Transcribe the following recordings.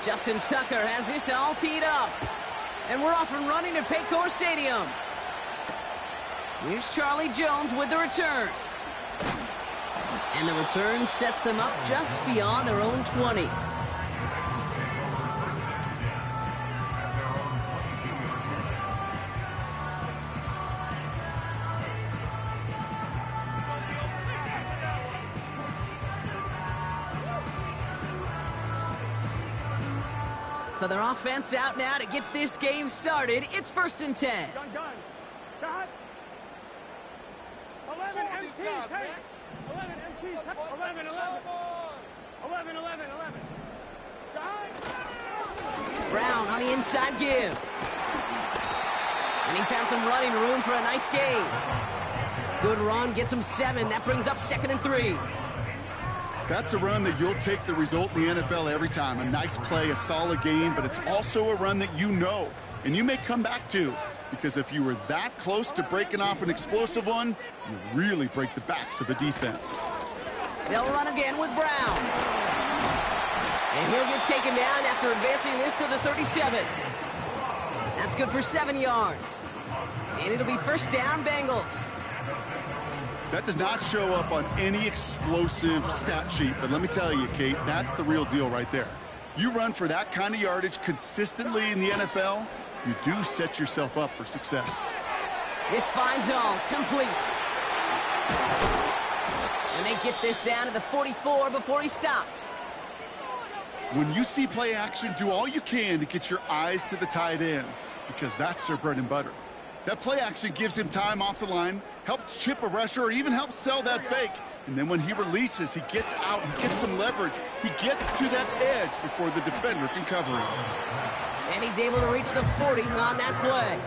Justin Tucker has this all teed up. And we're off and running at Paycor Stadium. Here's Charlie Jones with the return. And the return sets them up just beyond their own 20. So their offense out now to get this game started. It's 1st and 10. Gun. Got 11 MCs, hey! 11 MCs, 11. 11. Brown on the inside give. And he found some running room for a nice gain. Good run, gets him 7. That brings up 2nd and 3. That's a run that you'll take the result in the NFL every time. A nice play, a solid game, but it's also a run that you know, and you may come back to. Because if you were that close to breaking off an explosive one, you really break the backs of a defense. They'll run again with Brown. And he'll get taken down after advancing this to the 37. That's good for 7 yards. And it'll be 1st down, Bengals. That does not show up on any explosive stat sheet, but let me tell you, Kate, that's the real deal right there. You run for that kind of yardage consistently in the NFL, you do set yourself up for success. This finds home, complete. And they get this down to the 44 before he stopped. When you see play action, do all you can to get your eyes to the tight end, because that's their bread and butter. That play action gives him time off the line, helps chip a rusher, or even helps sell that fake. And then when he releases, he gets out, he gets some leverage. He gets to that edge before the defender can cover him. And he's able to reach the 40 on that play.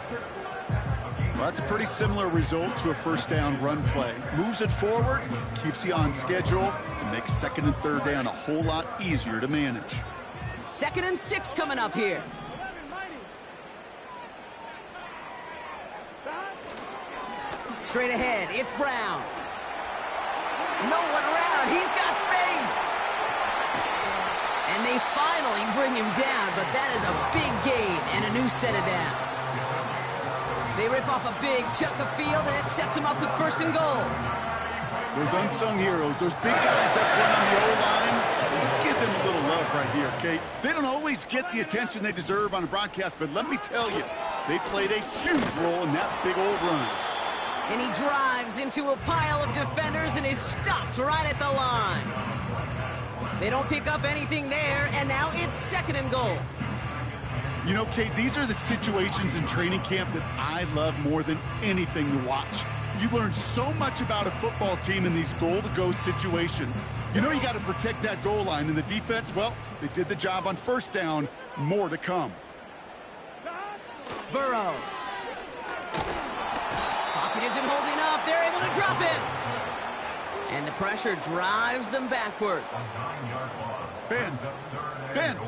Well, that's a pretty similar result to a 1st down run play. Moves it forward, keeps you on schedule, and makes 2nd and 3rd down a whole lot easier to manage. 2nd and 6 coming up here. Straight ahead, it's Brown. No one around, he's got space. And they finally bring him down, but that is a big gain and a new set of downs. They rip off a big chunk of field, and it sets them up with 1st and goal. Those unsung heroes, those big guys up front on the O-line, let's give them a little love right here, Kate. They don't always get the attention they deserve on a broadcast, but let me tell you, they played a huge role in that big old run. And he drives into a pile of defenders and is stopped right at the line. They don't pick up anything there, and now it's 2nd and goal. You know, Kate, these are the situations in training camp that I love more than anything to watch. You learn so much about a football team in these goal-to-go situations. You know you got to protect that goal line, and the defense, well, they did the job on 1st down. More to come. Burrow. Pocket isn't holding up. They're able to drop it. And the pressure drives them backwards. Bend.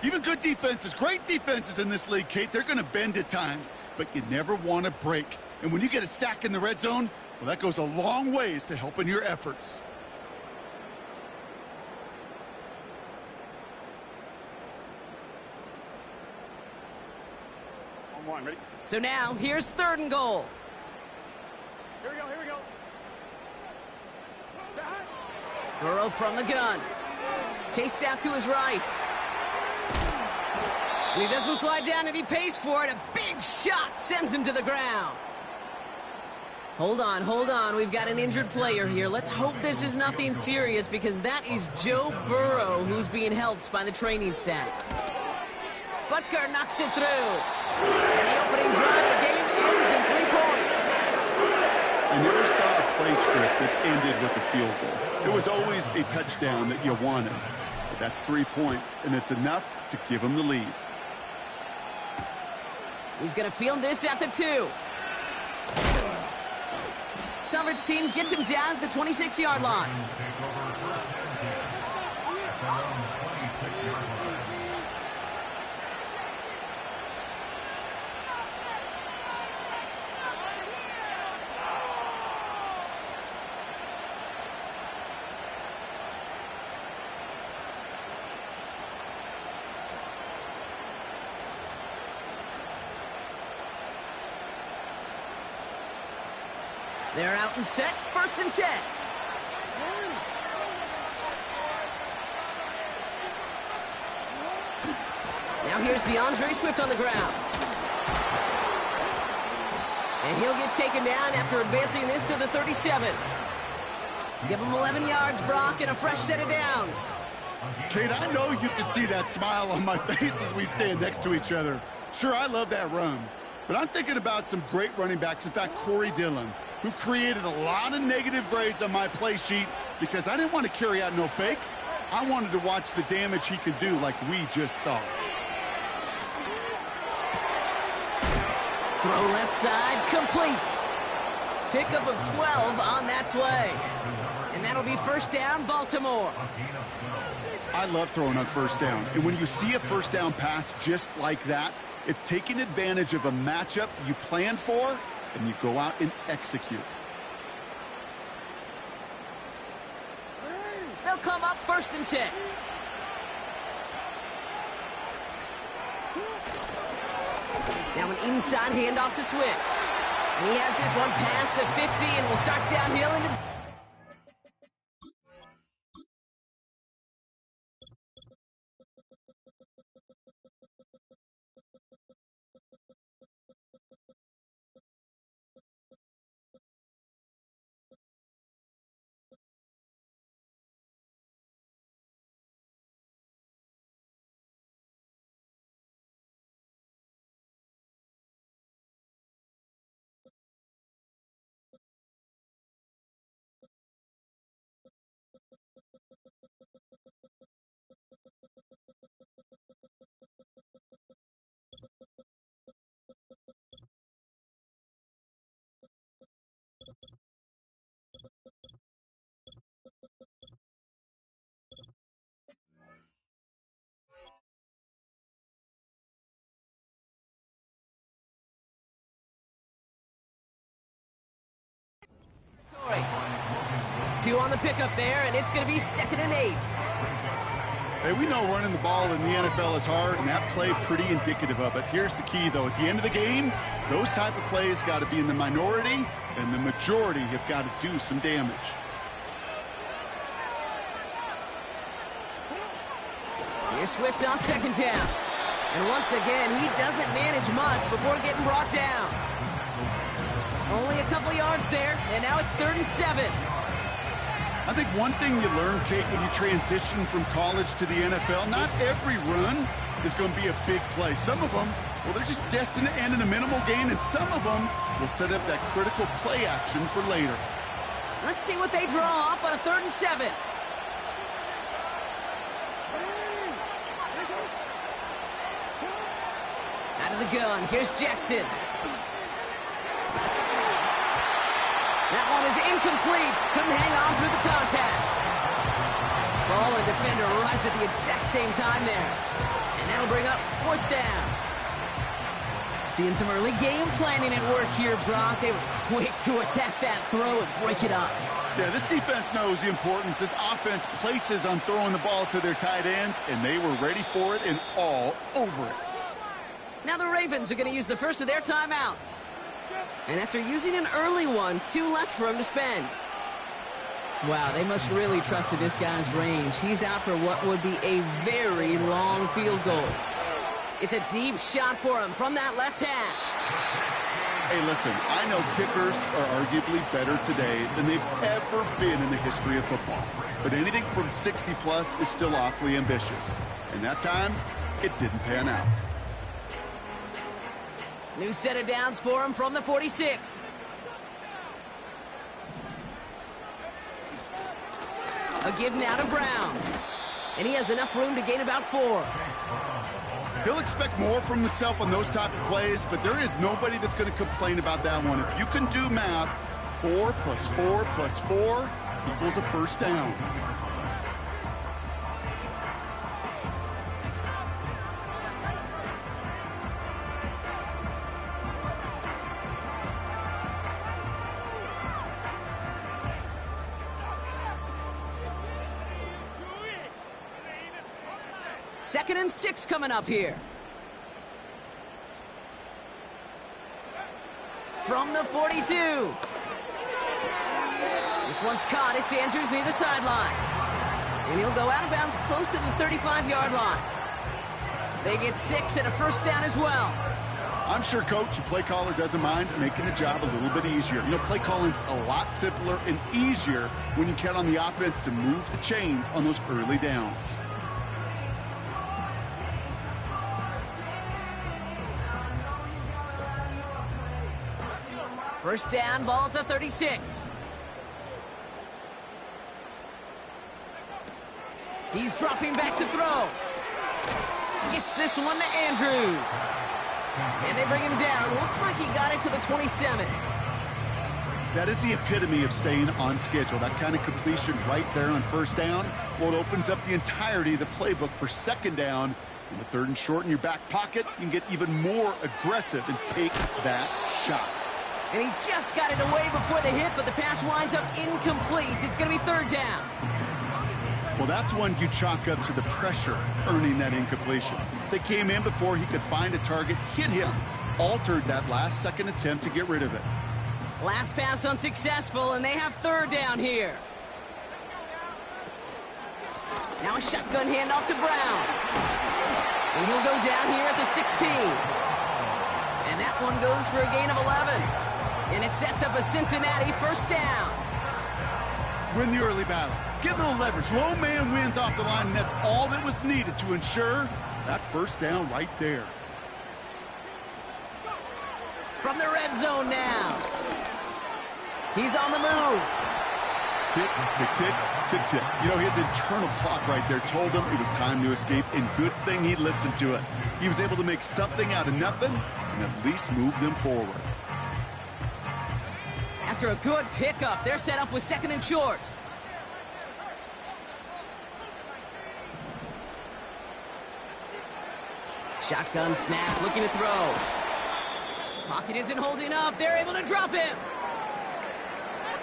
Even good defenses, great defenses in this league, Kate, they're going to bend at times, but you never want to break. And when you get a sack in the red zone, well, that goes a long ways to helping your efforts. On 1, ready? So now, here's 3rd and goal. Here we go. Burrow from the gun. Chased out to his right. And he doesn't slide down, and he pays for it. A big shot sends him to the ground. Hold on. We've got an injured player here. Let's hope this is nothing serious, because that is Joe Burrow who's being helped by the training staff. Butker knocks it through. And the opening drive of the game ends in 3 points. I never saw a play script that ended with a field goal. It was always a touchdown that you wanted. But that's 3 points, and it's enough to give him the lead. He's going to field this at the 2. Coverage team gets him down at the 26-yard line. They're out and set, 1st and 10. Now here's DeAndre Swift on the ground. And he'll get taken down after advancing this to the 37. Give him 11 yards, Brock, and a fresh set of downs. Kate, I know you can see that smile on my face as we stand next to each other. Sure, I love that run. But I'm thinking about some great running backs. In fact, Corey Dillon, who created a lot of negative grades on my play sheet because I didn't want to carry out no fake. I wanted to watch the damage he could do like we just saw. Throw left side, complete. Pickup of 12 on that play. And that'll be 1st down, Baltimore. I love throwing on 1st down. And when you see a 1st down pass just like that, it's taking advantage of a matchup you plan for, and you go out and execute. They'll come up 1st and 10. Now an inside handoff to Swift. And he has this one past the 50 and will start downhill into... Two on the pickup there, and it's going to be 2nd and 8. Hey, we know running the ball in the NFL is hard, and that play pretty indicative of it. Here's the key, though. At the end of the game, those type of plays got to be in the minority, and the majority have got to do some damage. Here's Swift on 2nd down. And once again, he doesn't manage much before getting brought down. Only a couple yards there, and now it's 3rd and 7. I think one thing you learn, Kate, when you transition from college to the NFL, not every run is going to be a big play. Some of them, well, they're just destined to end in a minimal gain, and some of them will set up that critical play action for later. Let's see what they draw up on a 3rd and 7. Out of the gun, here's Jackson. That one is incomplete. Couldn't hang on through the contact. Ball and defender arrived at the exact same time there. And that'll bring up 4th down. Seeing some early game planning at work here, Brock. They were quick to attack that throw and break it up. Yeah, this defense knows the importance this offense places on throwing the ball to their tight ends, and they were ready for it and all over it. Now the Ravens are going to use the first of their timeouts. And after using an early one, 2 left for him to spend. Wow, they must really trusted this guy's range. He's out for what would be a very long field goal. It's a deep shot for him from that left hash. Hey, listen, I know kickers are arguably better today than they've ever been in the history of football. But anything from 60-plus is still awfully ambitious. And that time, it didn't pan out. New set of downs for him from the 46. A give now to Brown. And he has enough room to gain about 4. He'll expect more from himself on those type of plays, but there is nobody that's going to complain about that one. If you can do math, 4 plus 4 plus 4 equals a 1st down. Second and 6 coming up here. From the 42. This one's caught. It's Andrews near the sideline. And he'll go out of bounds close to the 35-yard line. They get 6 and a first down as well. I'm sure, Coach, the play caller doesn't mind making the job a little bit easier. You know, play calling's a lot simpler and easier when you count on the offense to move the chains on those early downs. First down, ball at the 36. He's dropping back to throw. Gets this one to Andrews. And they bring him down. Looks like he got it to the 27. That is the epitome of staying on schedule. That kind of completion right there on first down. Well, it opens up the entirety of the playbook for second down. In the third and short in your back pocket, you can get even more aggressive and take that shot. And he just got it away before the hit, but the pass winds up incomplete. It's going to be third down. Well, that's one you chalk up to the pressure earning that incompletion. They came in before he could find a target, hit him, altered that last second attempt to get rid of it. Last pass unsuccessful, and they have third down here. Now a shotgun handoff to Brown. And he'll go down here at the 16. And that one goes for a gain of 11. And it sets up a Cincinnati first down. Win the early battle. Get a little leverage. Low man wins off the line, and that's all that was needed to ensure that first down right there. From the red zone now. He's on the move. Tick, tick, tick, tick, tick. You know, his internal clock right there told him it was time to escape, and good thing he listened to it. He was able to make something out of nothing and at least move them forward. After a good pickup, they're set up with second and short. Shotgun snap, looking to throw. Pocket isn't holding up. They're able to drop him.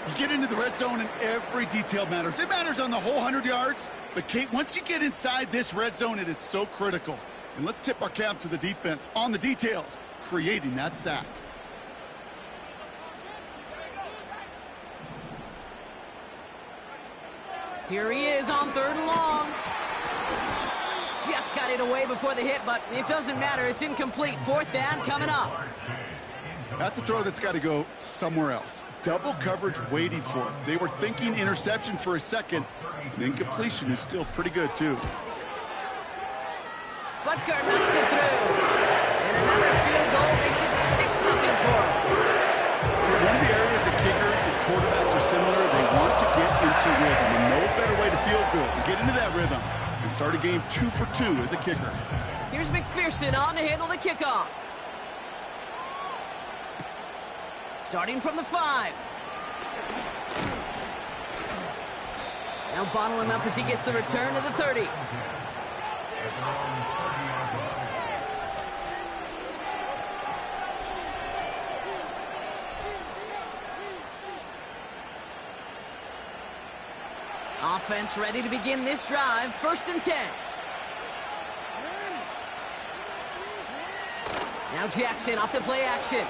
You get into the red zone and every detail matters. It matters on the whole 100 yards. But, Kate, once you get inside this red zone, it is so critical. And let's tip our cap to the defense on the details, creating that sack. Here he is on third and long. Just got it away before the hit, but it doesn't matter. It's incomplete. Fourth down coming up. That's a throw that's got to go somewhere else. Double coverage waiting for it. They were thinking interception for a second, and incompletion is still pretty good, too. Butker knocks it through. And another field goal makes it 6-0 for him. One of the areas that kickers and quarterbacks are similar, they want to get into rhythm. And no better way to feel good than get into that rhythm and start a game 2 for 2 as a kicker. Here's McPherson on to handle the kickoff. Starting from the 5. Now bottle him up as he gets the return to the 30. Offense ready to begin this drive. First and 10. Now Jackson off the play action.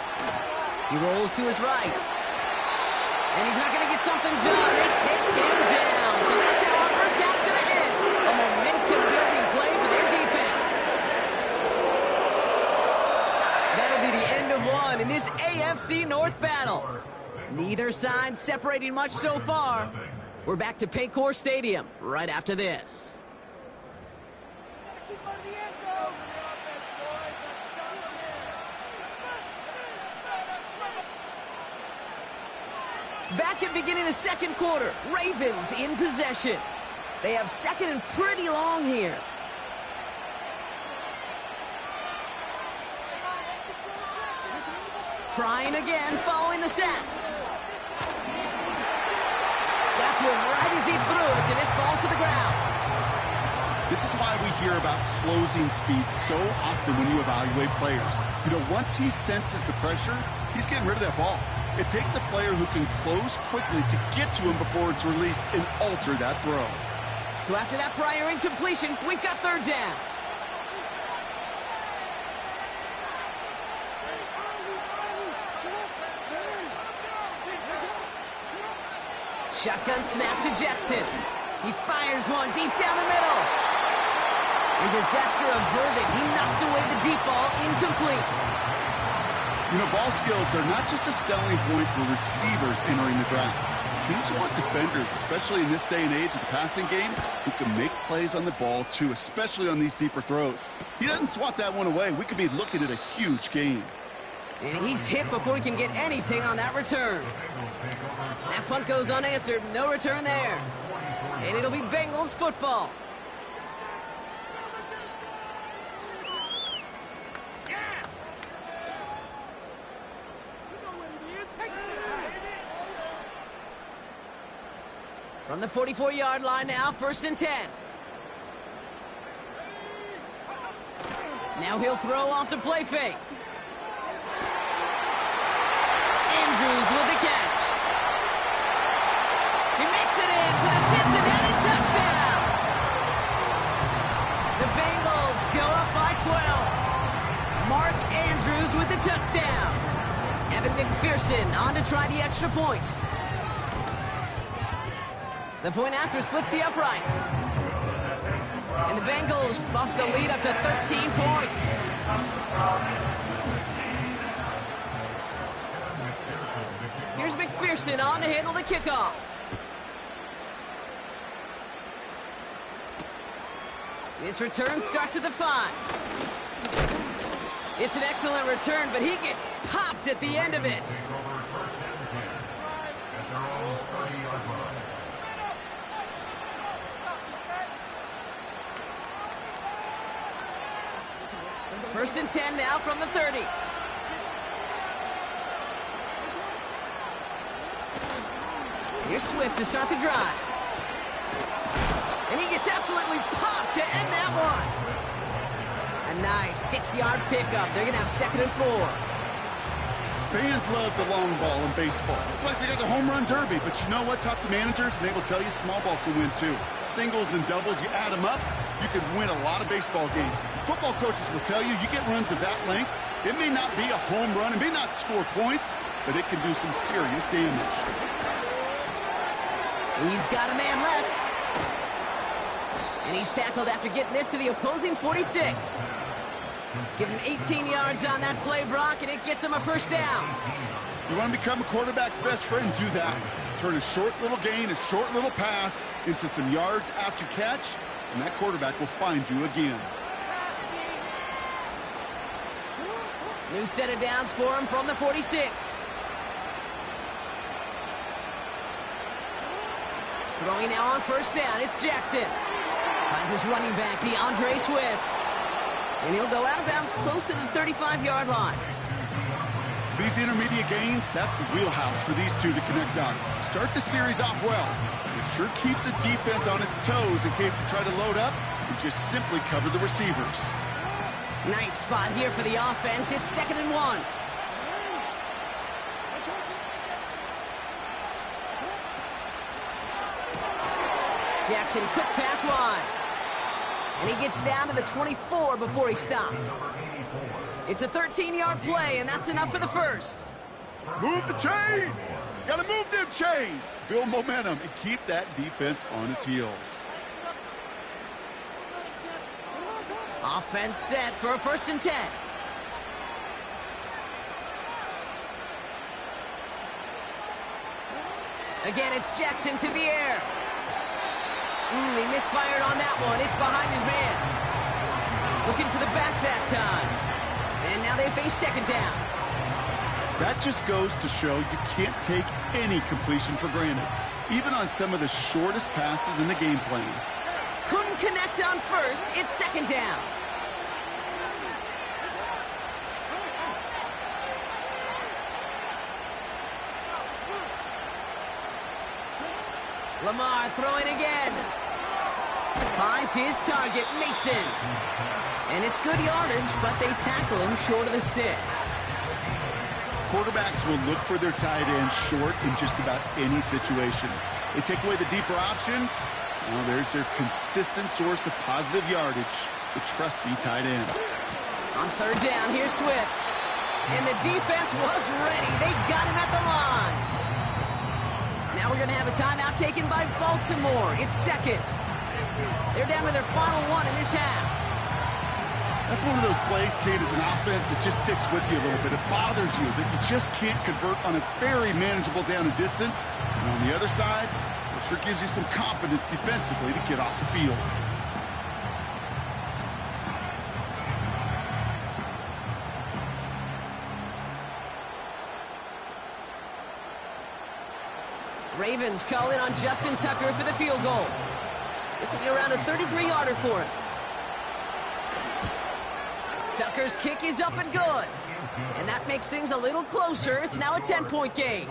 He rolls to his right. And he's not going to get something done. They take him down. So that's how our first half's going to end. A momentum-building play for their defense. That'll be the end of one in this AFC North battle. Neither side separating much so far. We're back to Paycor Stadium right after this. Back at beginning of the second quarter, Ravens in possession. They have second and pretty long here. Trying again, following the sack. Got to him right as he threw it, and it falls to the ground. This is why we hear about closing speed so often when you evaluate players. You know, once he senses the pressure, he's getting rid of that ball. It takes a player who can close quickly to get to him before it's released and alter that throw. So after that prior incompletion, we've got third down. Shotgun snap to Jackson. He fires one deep down the middle. And disaster averted. He knocks away the deep ball, incomplete. You know, ball skills are not just a selling point for receivers entering the draft. Teams want defenders, especially in this day and age of the passing game, who can make plays on the ball too, especially on these deeper throws. He doesn't swat that one away. We could be looking at a huge game. And he's hit before he can get anything on that return. That punt goes unanswered. No return there. And it'll be Bengals football. From the 44-yard line now, 1st and 10. Now he'll throw off the play fake. Andrews with the catch. He makes it in for the Cincinnati touchdown. The Bengals go up by 12. Mark Andrews with the touchdown. Evan McPherson on to try the extra point. The point after splits the uprights. And the Bengals bump the lead up to 13 points. Here's McPherson on to handle the kickoff. This return starts at the 5. It's an excellent return, but he gets popped at the end of it. First and 10 now from the 30. Here's Swift to start the drive. And he gets absolutely popped to end that one. A nice 6-yard pickup. They're going to have 2nd and 4. Fans love the long ball in baseball. It's like they got the home run derby, but you know what? Talk to managers, and they will tell you small ball can win too. Singles and doubles, you add them up, you can win a lot of baseball games. Football coaches will tell you get runs of that length. It may not be a home run, it may not score points, but it can do some serious damage. He's got a man left. And he's tackled after getting this to the opposing 46. Give him 18 yards on that play, Brock, and it gets him a 1st down. You want to become a quarterback's best friend, do that. Turn a short little gain, a short little pass into some yards after catch, and that quarterback will find you again. New set of downs for him from the 46. Throwing now on 1st down, it's Jackson. Finds his running back, DeAndre Swift. And he'll go out of bounds close to the 35-yard line. These intermediate gains, that's the wheelhouse for these two to connect on. Start the series off well. It sure keeps the defense on its toes in case they try to load up and just simply cover the receivers. Nice spot here for the offense. It's 2nd and 1. Jackson, quick pass wide. And he gets down to the 24 before he stopped. It's a 13-yard play, and that's enough for the 1st. Move the chains! Gotta move them chains! Build momentum and keep that defense on its heels. Offense set for a 1st and 10. Again, it's Jackson to the air. He misfired on that one. It's behind his man. Looking for the back that time. And now they face 2nd down. That just goes to show you can't take any completion for granted, even on some of the shortest passes in the game plan. Couldn't connect on 1st. It's 2nd down. Lamar throwing again. Finds his target, Mason. And it's good yardage, but they tackle him short of the sticks. Quarterbacks will look for their tight end short in just about any situation. They take away the deeper options. Well, there's their consistent source of positive yardage, the trusty tight end. On 3rd down, here's Swift. And the defense was ready. They got him at the line. Now we're going to have a timeout taken by Baltimore. It's second. They're down to their final one in this half. That's one of those plays, Kate, as an offense that just sticks with you a little bit. It bothers you that you just can't convert on a very manageable down and distance. And on the other side, it sure gives you some confidence defensively to get off the field. Ravens call in on Justin Tucker for the field goal. This will be around a 33-yarder for him. Tucker's kick is up and good. And that makes things a little closer. It's now a 10-point game.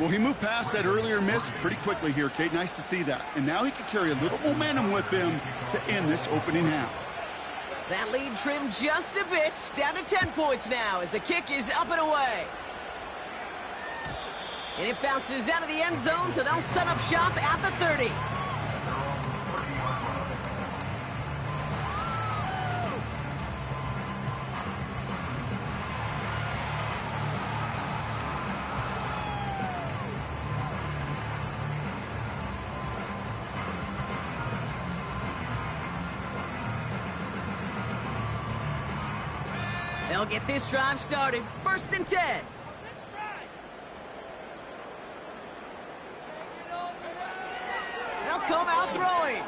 Well, he moved past that earlier miss pretty quickly here, Kate. Nice to see that. And now he can carry a little momentum with him to end this opening half. That lead trimmed just a bit. Down to 10 points now as the kick is up and away. And it bounces out of the end zone, so they'll set up shop at the 30. They'll get this drive started. 1st and 10. They'll come out throwing.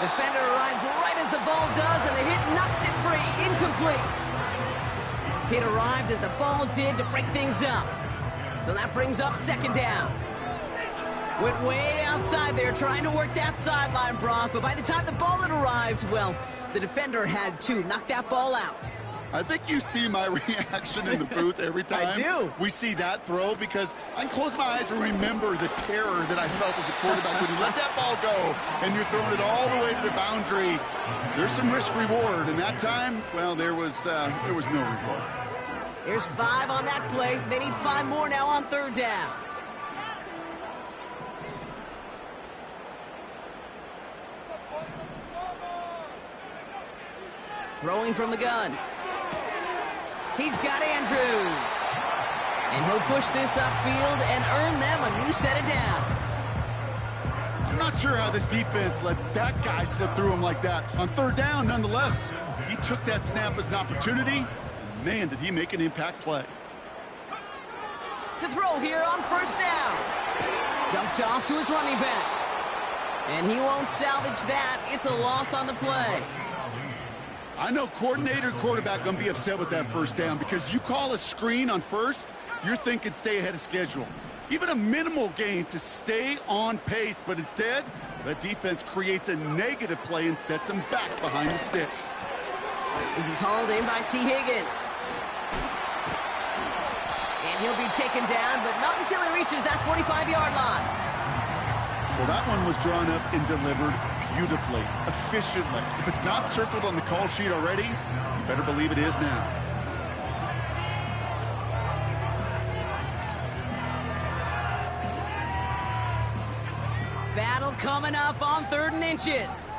Defender arrives right as the ball does, and the hit knocks it free. Incomplete. Hit arrived as the ball did to break things up. So that brings up 2nd down. Went way outside there trying to work that sideline, Brock, but by the time the ball had arrived, well, the defender had to knock that ball out. I think you see my reaction in the booth every time I do. we see that throw, because I can close my eyes and remember the terror that I felt as a quarterback when you let that ball go and you're throwing it all the way to the boundary. There's some risk reward, and that time, well, there was no reward. There's 5 on that play. They need 5 more now on 3rd down. Throwing from the gun. He's got Andrews. And he'll push this upfield and earn them a new set of downs. I'm not sure how this defense let that guy slip through him like that. On 3rd down, nonetheless, he took that snap as an opportunity. And man, did he make an impact play. To throw here on 1st down. Dumped off to his running back. And he won't salvage that. It's a loss on the play. I know coordinator quarterback going to be upset with that 1st down, because you call a screen on 1st, you're thinking stay ahead of schedule. Even a minimal gain to stay on pace, but instead, the defense creates a negative play and sets him back behind the sticks. This is hauled in by T. Higgins. And he'll be taken down, but not until he reaches that 45-yard line. Well, that one was drawn up and delivered beautifully, efficiently. If it's not circled on the call sheet already, you better believe it is now. Battle coming up on 3rd and inches.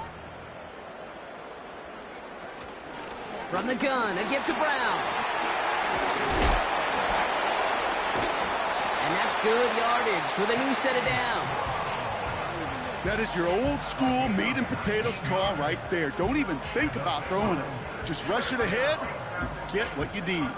From the gun, a give to Brown. And that's good yardage with a new set of downs. That is your old school meat and potatoes call right there. Don't even think about throwing it. Just rush it ahead and get what you need.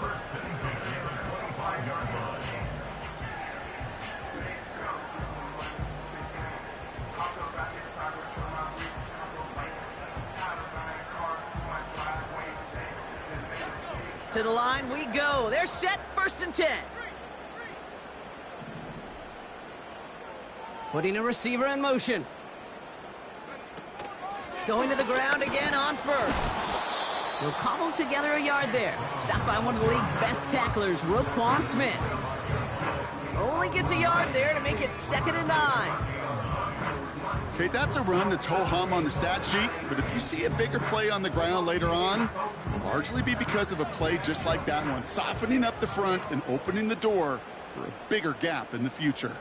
To the line we go. They're set. 1st and 10. Putting a receiver in motion. Going to the ground again on 1st. He'll cobble together a yard there. Stopped by one of the league's best tacklers, Roquan Smith. Only gets a yard there to make it 2nd and 9. Okay, that's a run that's ho-hum on the stat sheet, but if you see a bigger play on the ground later on, it'll largely be because of a play just like that one, softening up the front and opening the door for a bigger gap in the future.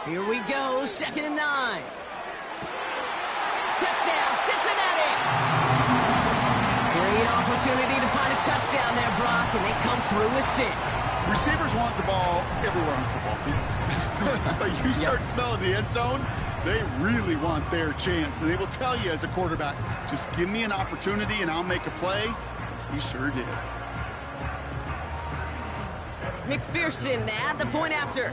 Here we go, 2nd and 9. Touchdown, Cincinnati! Great opportunity to find a touchdown there, Brock, and they come through with 6. Receivers want the ball everywhere on the football field. But you start smelling the end zone, they really want their chance. And they will tell you as a quarterback, just give me an opportunity and I'll make a play. He sure did. McPherson at the point after.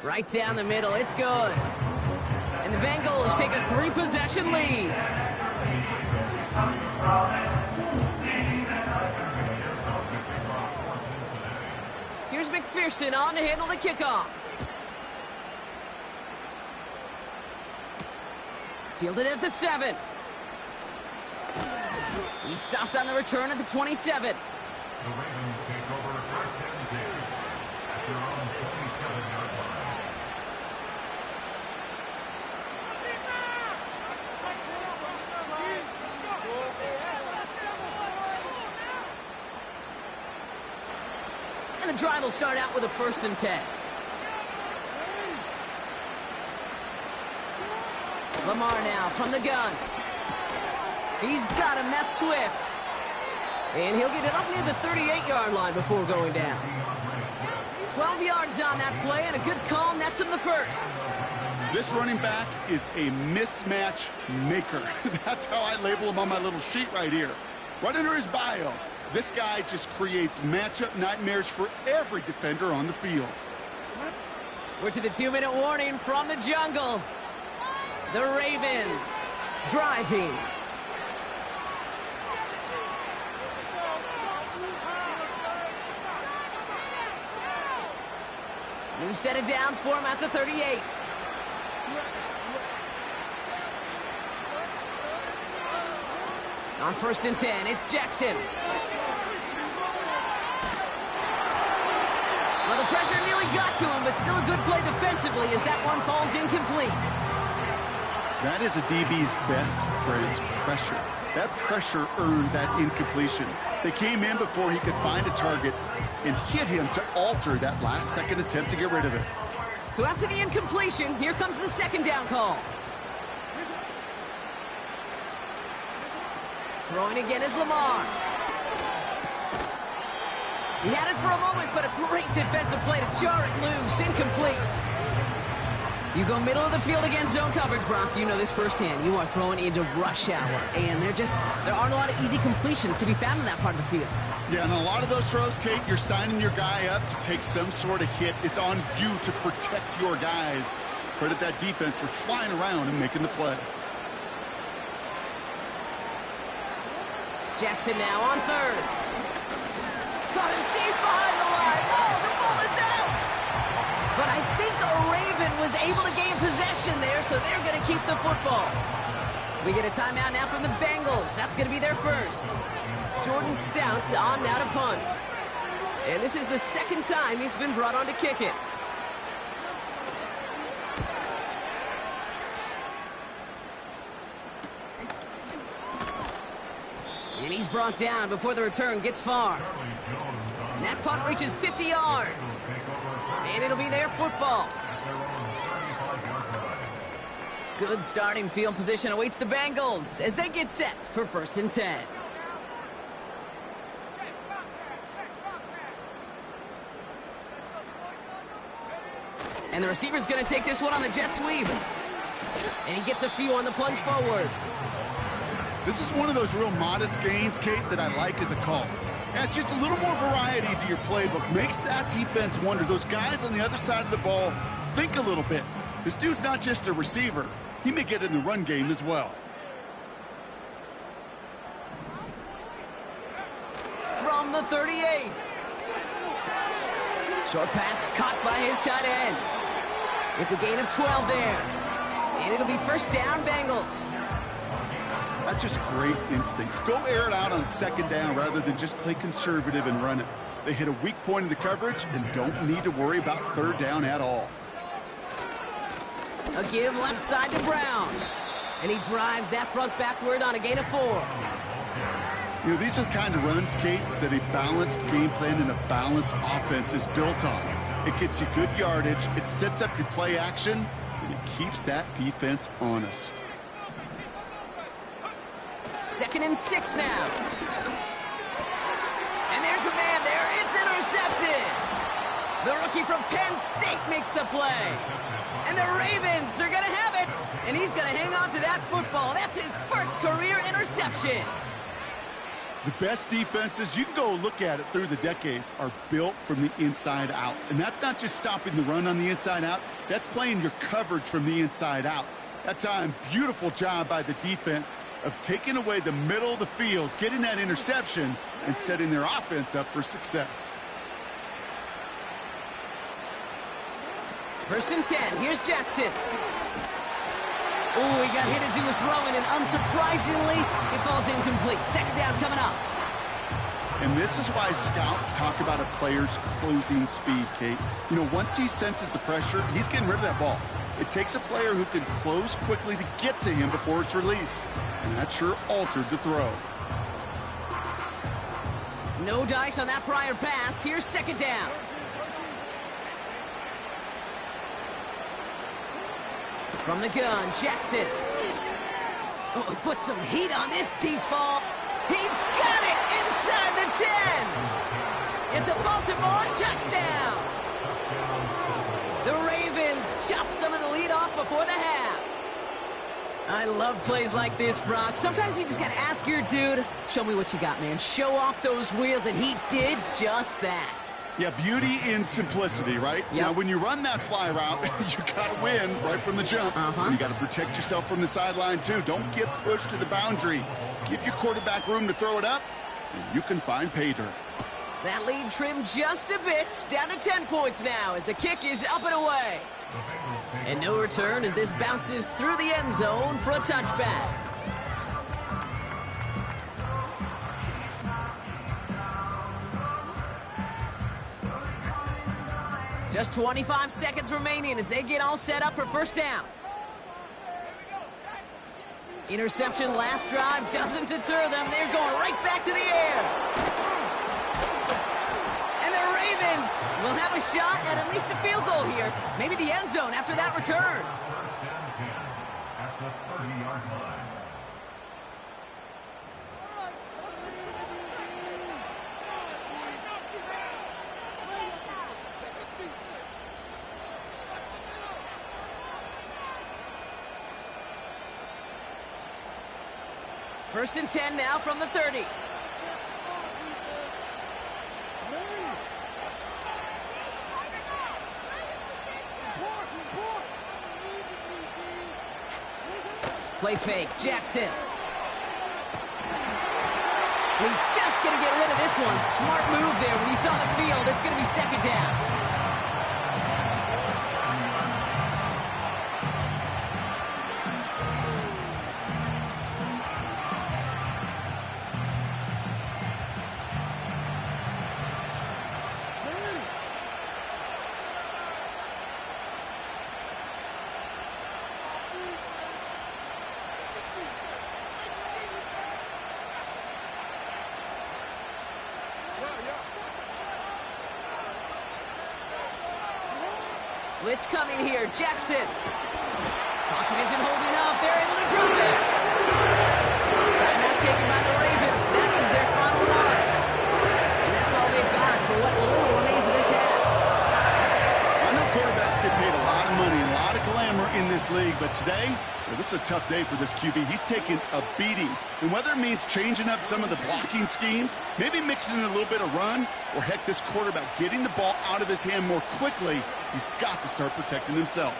Right down the middle, it's good. And the Bengals take a 3-possession lead. Here's McPherson on to handle the kickoff. Fielded at the 7. He stopped on the return at the 27. The Ravens take over first and 10 at their own 27-yard line. And the drive will start out with a 1st and 10. Lamar now from the gun. He's got him, that's Swift. And he'll get it up near the 38-yard line before going down. 12 yards on that play, and a good call nets him the 1st. This running back is a mismatch maker. That's how I label him on my little sheet right here. Right under his bio, this guy just creates matchup nightmares for every defender on the field. We're to the 2-minute warning from the jungle. The Ravens driving. New set of downs for him at the 38. On 1st and 10, it's Jackson. Well, the pressure nearly got to him, but still a good play defensively as that one falls incomplete. That is a DB's best friend, pressure. That pressure earned that incompletion. They came in before he could find a target and hit him to alter that last-second attempt to get rid of it. So after the incompletion, here comes the 2nd down call. Throwing again is Lamar. He had it for a moment, but a great defensive play to jar it loose. Incomplete. You go middle of the field against zone coverage, Brock. You know this firsthand. You are throwing into rush hour, and there aren't a lot of easy completions to be found in that part of the field. Yeah, and a lot of those throws, Kate, you're signing your guy up to take some sort of hit. It's on you to protect your guys. Credit that defense for flying around and making the play. Jackson now on 3rd. Caught him deep behind the line. Oh, the ball is out! But I think a Raven was able to gain possession there, so they're going to keep the football. We get a timeout now from the Bengals. That's going to be their first. Jordan Stout on now to punt. And this is the 2nd time he's been brought on to kick it. And he's brought down before the return gets far. And that punt reaches 50 yards. And it'll be their football. Good starting field position awaits the Bengals as they get set for 1st and 10. And the receiver's going to take this one on the jet sweep. And he gets a few on the plunge forward. This is one of those real modest gains, Kate, that I like as a call. And it's just a little more variety to your playbook. Makes that defense wonder. Those guys on the other side of the ball think a little bit. This dude's not just a receiver. He may get in the run game as well. From the 38. Short pass caught by his tight end. It's a gain of 12 there. And it'll be 1st down, Bengals. That's just great instincts. Go air it out on 2nd down rather than just play conservative and run it. They hit a weak point in the coverage and don't need to worry about 3rd down at all. A give left side to Brown. And he drives that front backward on a gain of 4. You know, these are the kind of runs, Kate, that a balanced game plan and a balanced offense is built on. It gets you good yardage, it sets up your play action, and it keeps that defense honest. 2nd and 6 now. And there's a man there. It's intercepted. The rookie from Penn State makes the play. And the Ravens are going to have it. And he's going to hang on to that football. That's his first career interception. The best defenses, you can go look at it through the decades, are built from the inside out. And that's not just stopping the run on the inside out. That's playing your coverage from the inside out. That time, beautiful job by the defense of taking away the middle of the field, getting that interception, and setting their offense up for success. 1st and 10. Here's Jackson. Oh, he got hit as he was throwing, and unsurprisingly, it falls incomplete. 2nd down coming up. And this is why scouts talk about a player's closing speed, Kate. You know, once he senses the pressure, he's getting rid of that ball. It takes a player who can close quickly to get to him before it's released. And that sure altered the throw. No dice on that prior pass. Here's 2nd down. From the gun, Jackson. Oh, he put some heat on this deep ball. He's got it inside the 10. It's a Baltimore touchdown. The Ravens chop some of the lead off before the half. I love plays like this, Brock. Sometimes you just got to ask your dude, show me what you got, man. Show off those wheels, and he did just that. Yeah, beauty in simplicity, right? Yep. Now, when you run that fly route, you got to win right from the jump. You got to protect yourself from the sideline, too. Don't get pushed to the boundary. Give your quarterback room to throw it up, and you can find pay dirt. That lead trimmed just a bit, down to 10 points now as the kick is up and away. And no return as this bounces through the end zone for a touchback. Just 25 seconds remaining as they get all set up for 1st down. Interception last drive doesn't deter them. They're going right back to the air. And the Ravens will have a shot at least a field goal here. Maybe the end zone after that return. 1st and 10 at the 30-yard line. First and 10 now from the 30. Play fake, Jackson. He's just going to get rid of this one. Smart move there. When you saw the field, it's going to be 2nd down. Blitz coming here, Jackson. Pocket isn't holding up. They're able to drop it. Timeout taken by the Ravens. That is their final run. And that's all they've got for what little remains of this half. I know quarterbacks get paid a lot of money and a lot of glamour in this league, but today, well, this is a tough day for this QB. He's taking a beating. And whether it means changing up some of the blocking schemes, maybe mixing in a little bit of run, or heck, this quarterback getting the ball out of his hand more quickly, he's got to start protecting himself.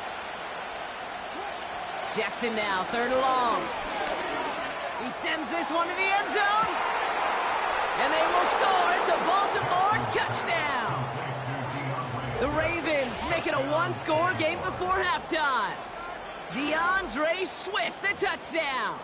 Jackson now, 3rd and long. He sends this one to the end zone. And they will score. It's a Baltimore touchdown. The Ravens make it a one-score game before halftime. DeAndre Swift, the touchdown.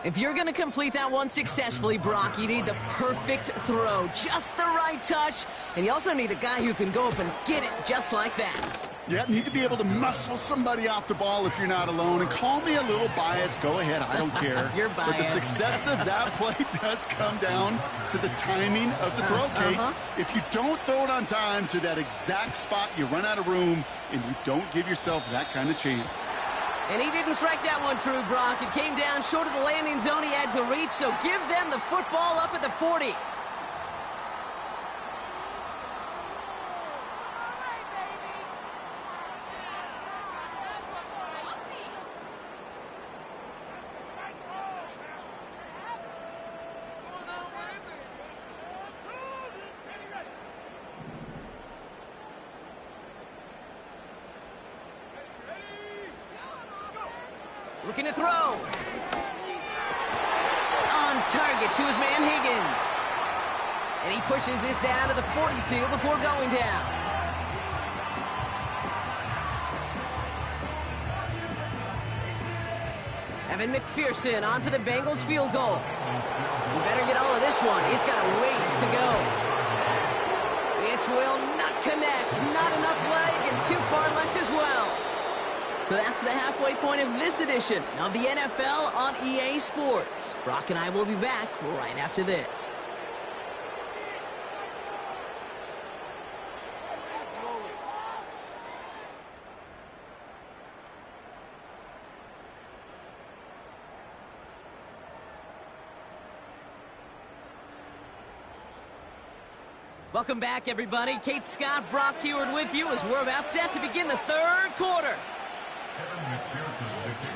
If you're going to complete that one successfully, Brock, you need the perfect throw, just the right touch, and you also need a guy who can go up and get it just like that. Yeah, need to be able to muscle somebody off the ball if you're not alone. And call me a little biased. Go ahead. I don't care. You're biased. But the success of that play does come down to the timing of the throw, Kate. If you don't throw it on time to that exact spot, you run out of room, and you don't give yourself that kind of chance. And he didn't strike that one true, Brock. It came down short of the landing zone he had to reach, so give them the football up at the 40. Looking to throw. On target to his man Higgins. And he pushes this down to the 42 before going down. Evan McPherson on for the Bengals field goal. You better get all of this one. It's got a ways to go. This will not connect. Not enough leg and too far left as well. So that's the halfway point of this edition of the NFL on EA Sports. Brock and I will be back right after this. Welcome back, everybody. Kate Scott, Brock Heward with you as we're about set to begin the third quarter.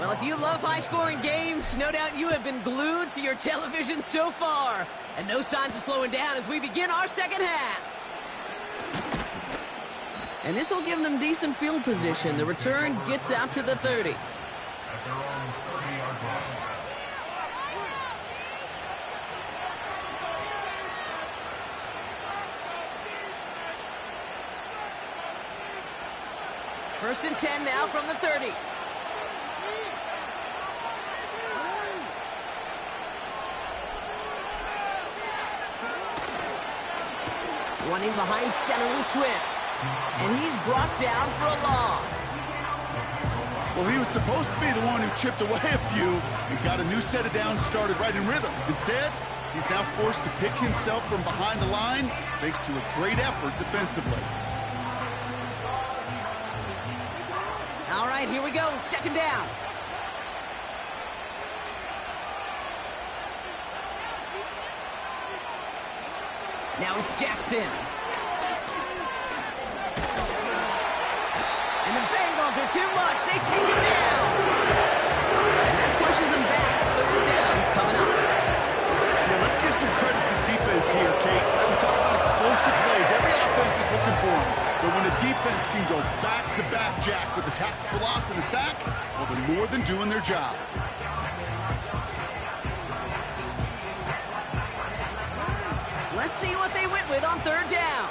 Well, if you love high-scoring games, no doubt you have been glued to your television so far. And no signs of slowing down as we begin our second half. And this will give them decent field position. The return gets out to the 30. At their own 30-yard line. First and 10 now from the 30. Running behind center with Swift. And he's brought down for a loss. Well, he was supposed to be the one who chipped away a few and got a new set of downs started right in rhythm. Instead, he's now forced to pick himself from behind the line thanks to a great effort defensively. All right, here we go. Second down. Now it's Jackson. And the Bengals are too much. They take it down. And that pushes them back. Third down coming up. Yeah, let's give some credit to the defense here, Kate. We talk about explosive plays. Every offense is looking for them. But when a defense can go back-to-back, Jack, with a tackle for loss and a sack, well, they're more than doing their job. Let's see what they went with on third down.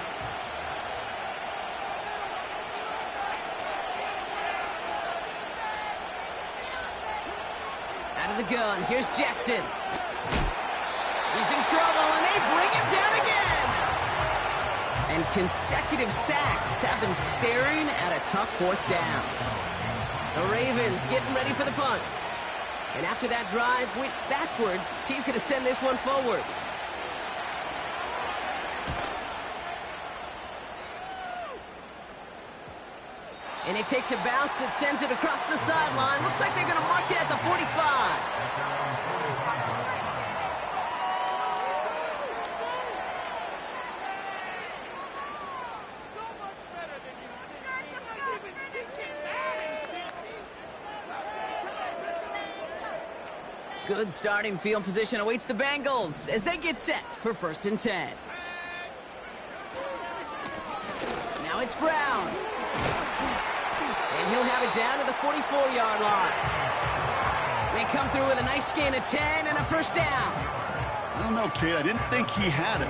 Out of the gun, here's Jackson. He's in trouble, and they bring him down again. And consecutive sacks have them staring at a tough fourth down. The Ravens getting ready for the punt. And after that drive went backwards, he's going to send this one forward. And it takes a bounce that sends it across the sideline. Looks like they're going to mark it at the 45. Good starting field position awaits the Bengals as they get set for first and 10. Now it's Brown. And he'll have it down to the 44-yard line. They come through with a nice gain of 10 and a first down. I don't know, kid. I didn't think he had it.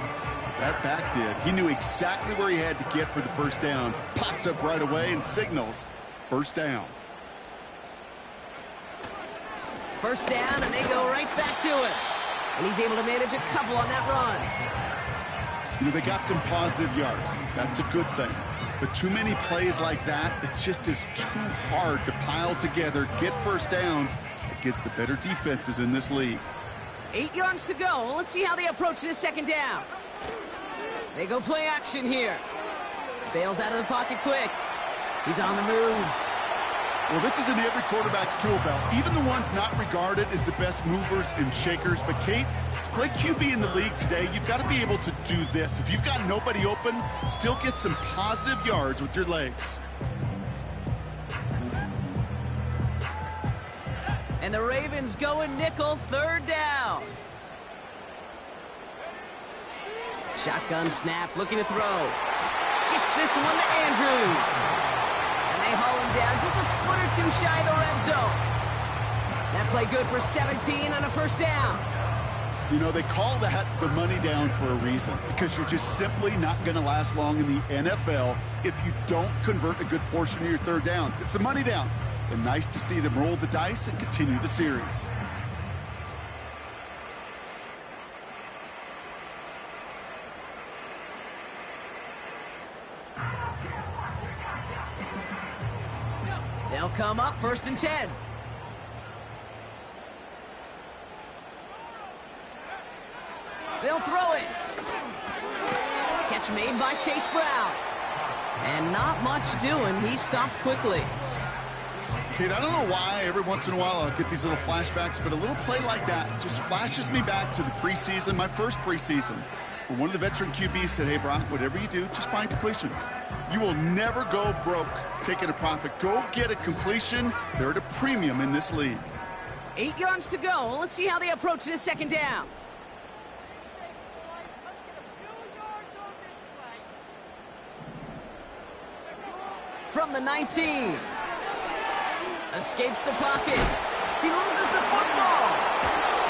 That back did. He knew exactly where he had to get for the first down. Pops up right away and signals first down. First down, and they go right back to it. And he's able to manage a couple on that run. You know, they got some positive yards. That's a good thing. But too many plays like that, it just is too hard to pile together, get first downs against the better defenses in this league. 8 yards to go. Well, let's see how they approach this second down. They go play action here. Bails out of the pocket quick. He's on the move. Well, this is in every quarterback's tool belt, even the ones not regarded as the best movers and shakers. But, Kate, to play QB in the league today, you've got to be able to do this. If you've got nobody open, still get some positive yards with your legs. And the Ravens going nickel, third down. Shotgun snap, looking to throw. Gets this one to Andrews. And they haul him down just a foot or two shy of the red zone. That play good for 17 on a first down. You know, they call that the money down for a reason, because you're just simply not going to last long in the NFL if you don't convert a good portion of your third downs. It's the money down. And nice to see them roll the dice and continue the series. They'll come up first and 10. They'll throw it. Catch made by Chase Brown. And not much doing. He stopped quickly. Kate, I don't know why every once in a while I'll get these little flashbacks, but a little play like that just flashes me back to the preseason, my first preseason, where one of the veteran QBs said, hey, Brock, whatever you do, just find completions. You will never go broke taking a profit. Go get a completion. They're at a premium in this league. 8 yards to go. Let's see how they approach this second down. From the 19. Escapes the pocket. He loses the football.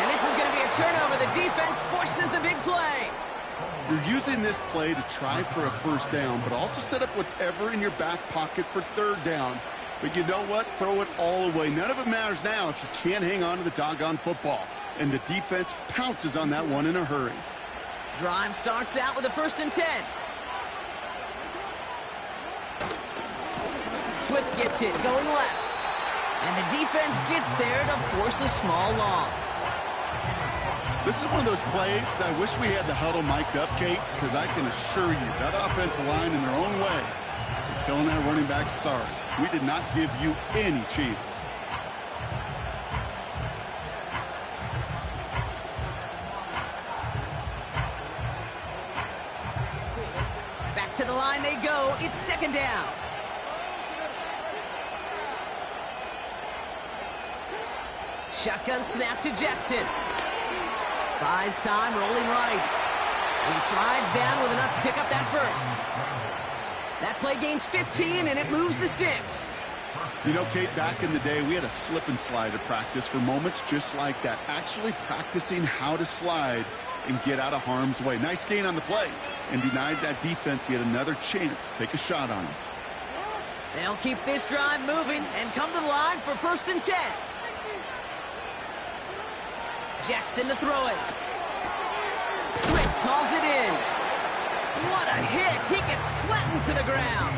And this is going to be a turnover. The defense forces the big play. You're using this play to try for a first down, but also set up whatever in your back pocket for third down. But you know what? Throw it all away. None of it matters now if you can't hang on to the doggone football. And the defense pounces on that one in a hurry. Drive starts out with a first and 10. Swift gets it, going left. And the defense gets there to force a small loss. This is one of those plays that I wish we had the huddle mic'd up, Kate, because I can assure you that offensive line in their own way is telling that running back, sorry, we did not give you any chance. Back to the line they go. It's second down. Shotgun snap to Jackson. Buys time, rolling right. And he slides down with enough to pick up that first. That play gains 15, and it moves the sticks. You know, Kate, back in the day, we had a slip and slide at practice for moments just like that. Actually practicing how to slide and get out of harm's way. Nice gain on the play. And denied that defense yet another chance to take a shot on him. They'll keep this drive moving and come to the line for first and 10. Jackson to throw it. Swift hauls it in. What a hit. He gets flattened to the ground.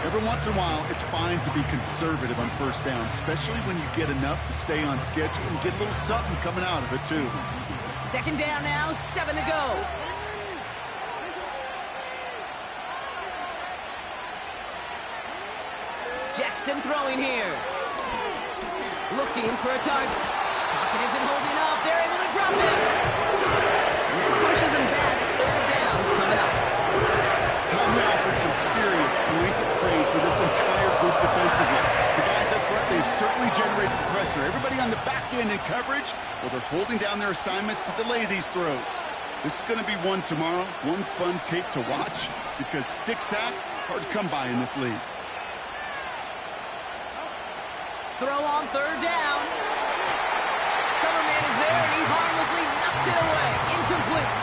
Every once in a while, it's fine to be conservative on first down, especially when you get enough to stay on schedule and get a little something coming out of it, too. Second down now, 7 to go. Jackson throwing here. Looking for a target. Pocket isn't holding up. They're able to drop it. And that pushes him back. Third down coming up. Tom offered some serious blanket praise for this entire group defensively. The guys up front, they've certainly generated the pressure. Everybody on the back end in coverage, well, they're holding down their assignments to delay these throws. This is going to be one tomorrow, one fun tape to watch, because 6 sacks, hard to come by in this league. Throw on third down. Coverman is there, and he harmlessly knocks it away. Incomplete.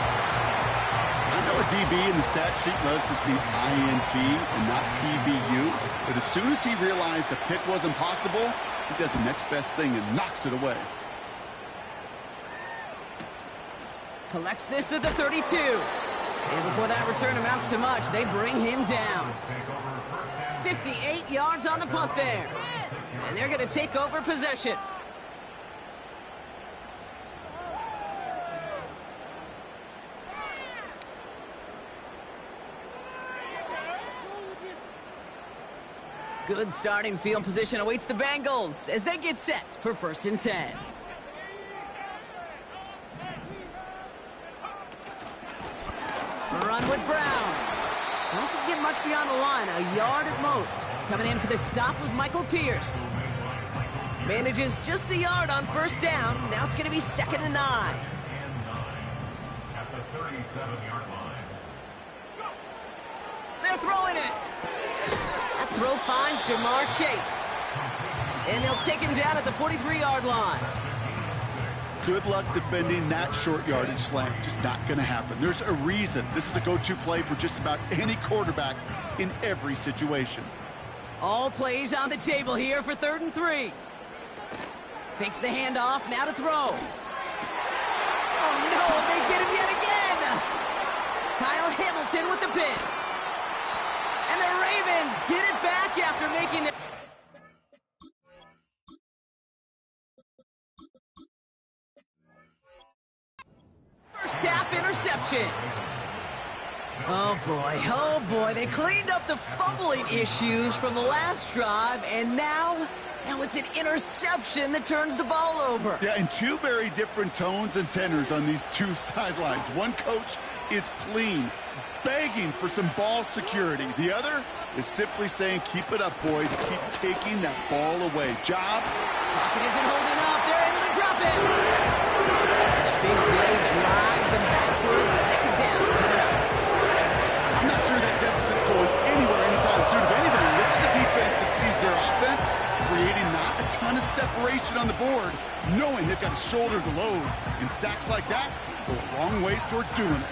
I know a DB in the stat sheet loves to see INT and not PBU, but as soon as he realized a pick wasn't possible, he does the next best thing and knocks it away. Collects this at the 32. And before that return amounts to much, they bring him down. 58 yards on the punt there. And they're going to take over possession. Good starting field position awaits the Bengals as they get set for 1st and 10. Run with Brown. Doesn't get much beyond the line, a yard at most. Coming in for the stop was Michael Pierce. Manages just a yard on 1st down. Now it's going to be 2nd and 9. At the 37-yard line. They're throwing it. That throw finds Jamar Chase. And they'll take him down at the 43-yard line. Good luck defending that short yardage slant. Just not going to happen. There's a reason this is a go-to play for just about any quarterback in every situation. All plays on the table here for 3rd and 3. Fakes the handoff, now to throw. Oh no, they get him yet again! Kyle Hamilton with the pick. And the Ravens get it back after making the... first half interception. Oh boy, they cleaned up the fumbling issues from the last drive, and now it's an interception that turns the ball over. Yeah, and two very different tones and tenors on these two sidelines. One coach is pleading, begging for some ball security. The other is simply saying, keep it up, boys. Keep taking that ball away. Job. Pocket isn't holding up. They're able to drop it. And the big play drives them backwards. 2nd down coming up. I'm not sure that deficit's going anywhere anytime soon. If anything, this is a defense that sees their offense creating not a ton of separation on the board, knowing they've got to shoulder the load. And sacks like that go a long ways towards doing it.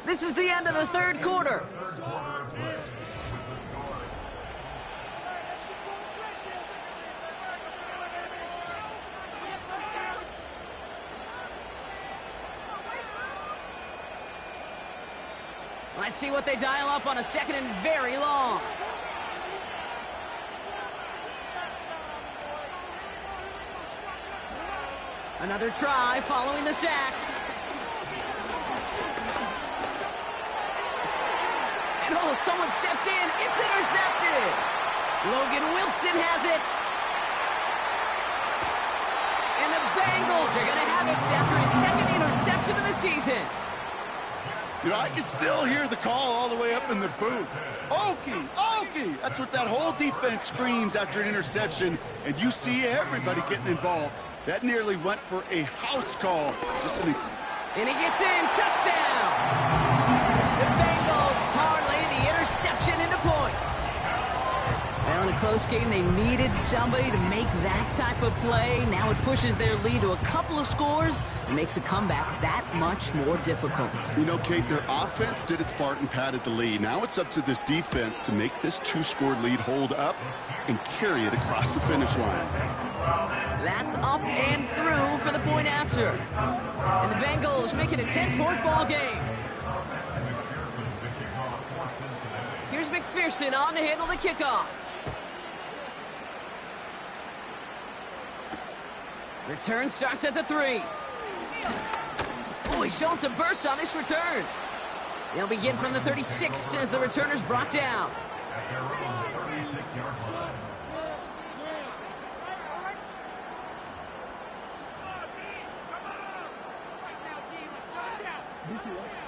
This is the end of the 3rd quarter. Let's see what they dial up on a 2nd and very long. Another try following the sack. And oh, someone stepped in. It's intercepted. Logan Wilson has it. And the Bengals are going to have it after his 2nd interception of the season. You know, I can still hear the call all the way up in the booth. Okie, Okie! That's what that whole defense screams after an interception, and you see everybody getting involved. That nearly went for a house call. And he gets in. Touchdown! The Bengals parlay the interception into points. Well, in a close game, they needed somebody to make that type of play. Now it pushes their lead to a couple of scores and makes a comeback that much more difficult. You know, Kate, their offense did its part and padded the lead. Now it's up to this defense to make this 2-score lead hold up and carry it across the finish line. That's up and through for the point after. And the Bengals make it a 10-point ball game. Here's McPherson on to handle the kickoff. Return starts at the 3. Oh, he's showing some burst on this return. They'll begin from the 36 as the returner's brought down.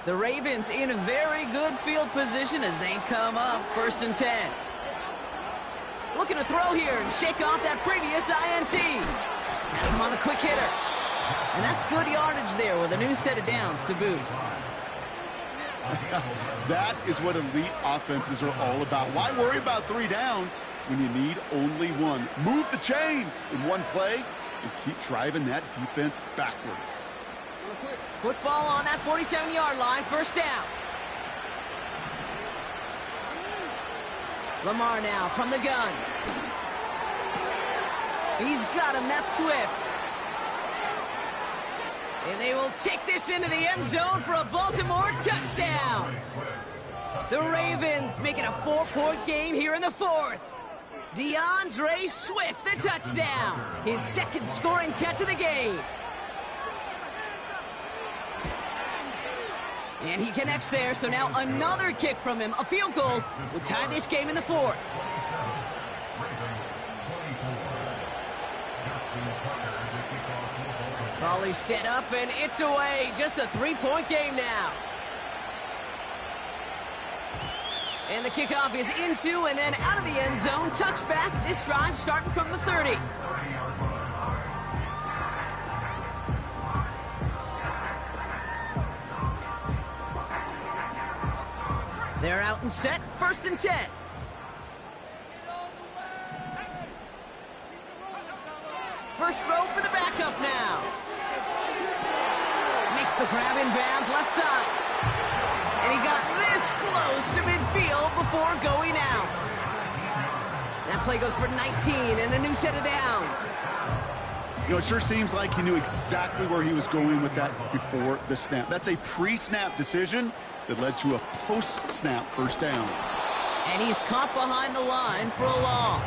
The Ravens in a very good field position as they come up 1st and 10. Looking to throw here and shake off that previous INT. Has him on the quick hitter. And that's good yardage there with a new set of downs to boot. That is what elite offenses are all about. Why worry about 3 downs when you need only 1? Move the chains in one play and keep driving that defense backwards. Football on that 47-yard line, 1st down. Lamar now from the gun. He's got him, that's Swift. And they will take this into the end zone for a Baltimore touchdown. The Ravens make it a 4-point game here in the 4th. DeAndre Swift, the touchdown. His second scoring catch of the game. And he connects there, so now another kick from him. A field goal would tie this game in the fourth. Ball is set up, and it's away. Just a three-point game now. And the kickoff is into and then out of the end zone. Touchback. This drive starting from the 30. They're out and set. 1st and 10. First throw for the backup now. Makes the grab in bounds left side. And he got this close to midfield before going out. That play goes for 19 and a new set of downs. You know, it sure seems like he knew exactly where he was going with that before the snap. That's a pre-snap decision that led to a post-snap first down. And he's caught behind the line for a loss.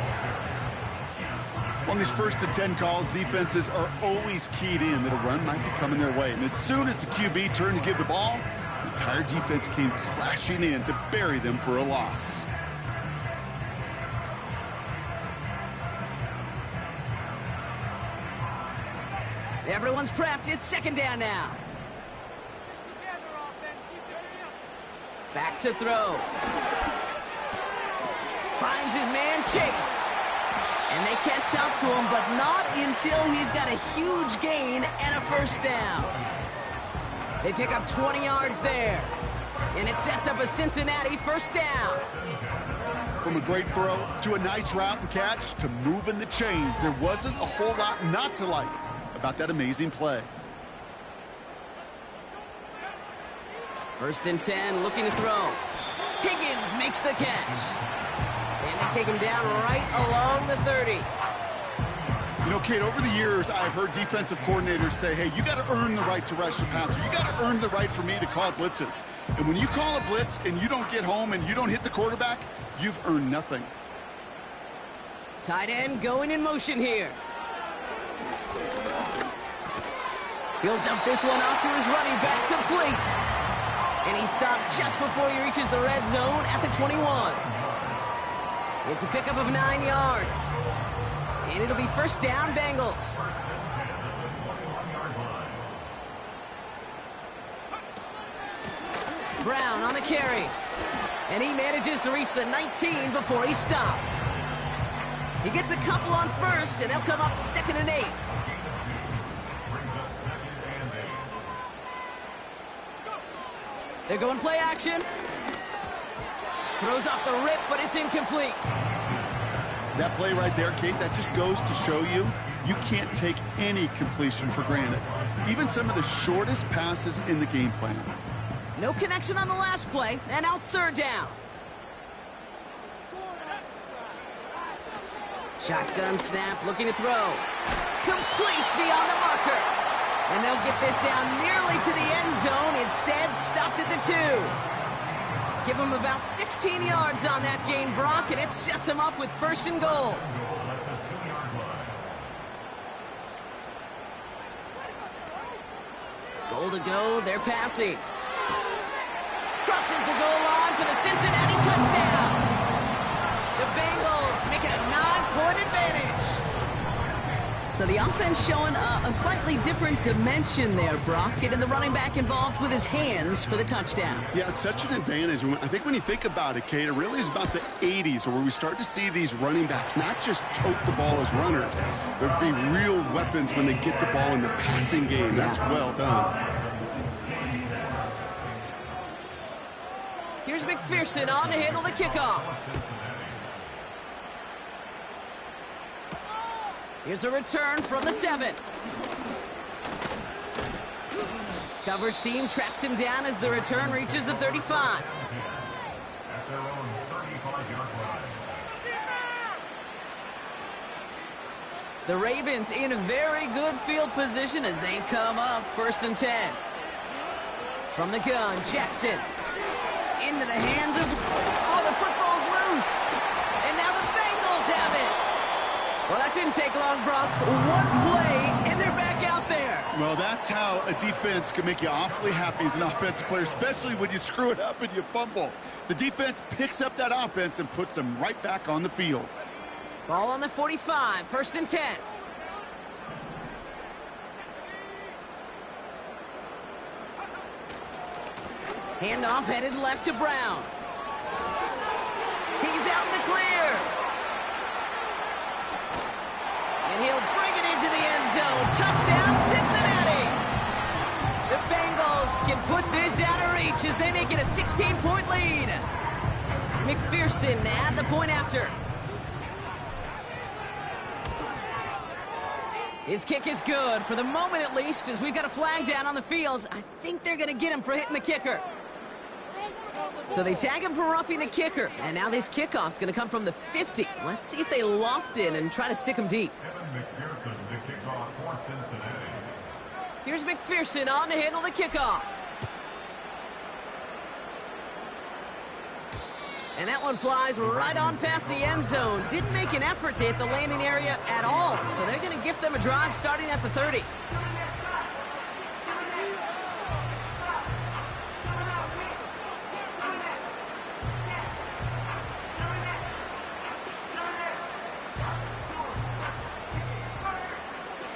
On these 1st and 10 calls, defenses are always keyed in that a run might be coming their way. And as soon as the QB turned to give the ball, the entire defense came crashing in to bury them for a loss. Everyone's prepped. It's 2nd down now. Back to throw. Finds his man Chase. And they catch up to him, but not until he's got a huge gain and a first down. They pick up 20 yards there. And it sets up a Cincinnati first down. From a great throw to a nice route and catch to moving the chains, there wasn't a whole lot not to like about that amazing play. 1st and 10, looking to throw. Higgins makes the catch. And they take him down right along the 30. You know, Kate, over the years, I've heard defensive coordinators say, hey, you got to earn the right to rush the passer. You got to earn the right for me to call blitzes. And when you call a blitz and you don't get home and you don't hit the quarterback, you've earned nothing. Tight end going in motion here. He'll dump this one off to his running back, complete. And he stopped just before he reaches the red zone at the 21. It's a pickup of 9 yards. And it'll be first down, Bengals. Brown on the carry. And he manages to reach the 19 before he stopped. He gets a couple on first, and they'll come up 2nd and 8. They're going play action. Throws off the rip, but it's incomplete. That play right there, Kate, that just goes to show you, you can't take any completion for granted. Even some of the shortest passes in the game plan. No connection on the last play, and now it's 3rd down. Shotgun snap, looking to throw. Complete beyond the marker. And they'll get this down nearly to the end zone. Instead, stopped at the 2. Give them about 16 yards on that gain, Brock, and it sets them up with 1st and goal. Goal to go, they're passing. Crosses the goal line for the Cincinnati touchdown. The Bengals make it a 9-point advantage. So the offense showing a slightly different dimension there, Brock, getting the running back involved with his hands for the touchdown. Yeah, such an advantage. I think when you think about it, Kate, it really is about the 80s where we start to see these running backs not just tote the ball as runners. There'd be real weapons when they get the ball in the passing game. That's well done. Here's McPherson on to handle the kickoff. Here's a return from the 7. Coverage team tracks him down as the return reaches the 35. At their own 35-yard line. The Ravens in very good field position as they come up 1st and 10. From the gun, Jackson. Into the hands of... Oh, the football's loose. And now the Bengals have it. Well, that didn't take long, Brock. One play, and they're back out there. Well, that's how a defense can make you awfully happy as an offensive player, especially when you screw it up and you fumble. The defense picks up that offense and puts them right back on the field. Ball on the 45, 1st and 10. Handoff headed left to Brown. He's out in the clear. And he'll bring it into the end zone. Touchdown, Cincinnati. The Bengals can put this out of reach as they make it a 16-point lead. McPherson at the point after. His kick is good, for the moment at least, as we've got a flag down on the field. I think they're going to get him for hitting the kicker. So they tag him for roughing the kicker, and now this kickoff's going to come from the 50. Let's see if they loft in and try to stick him deep. McPherson, the kickoff for Cincinnati. Here's McPherson on to handle the kickoff. And that one flies right on past the end zone. Didn't make an effort to hit the landing area at all, so they're going to gift them a drive starting at the 30.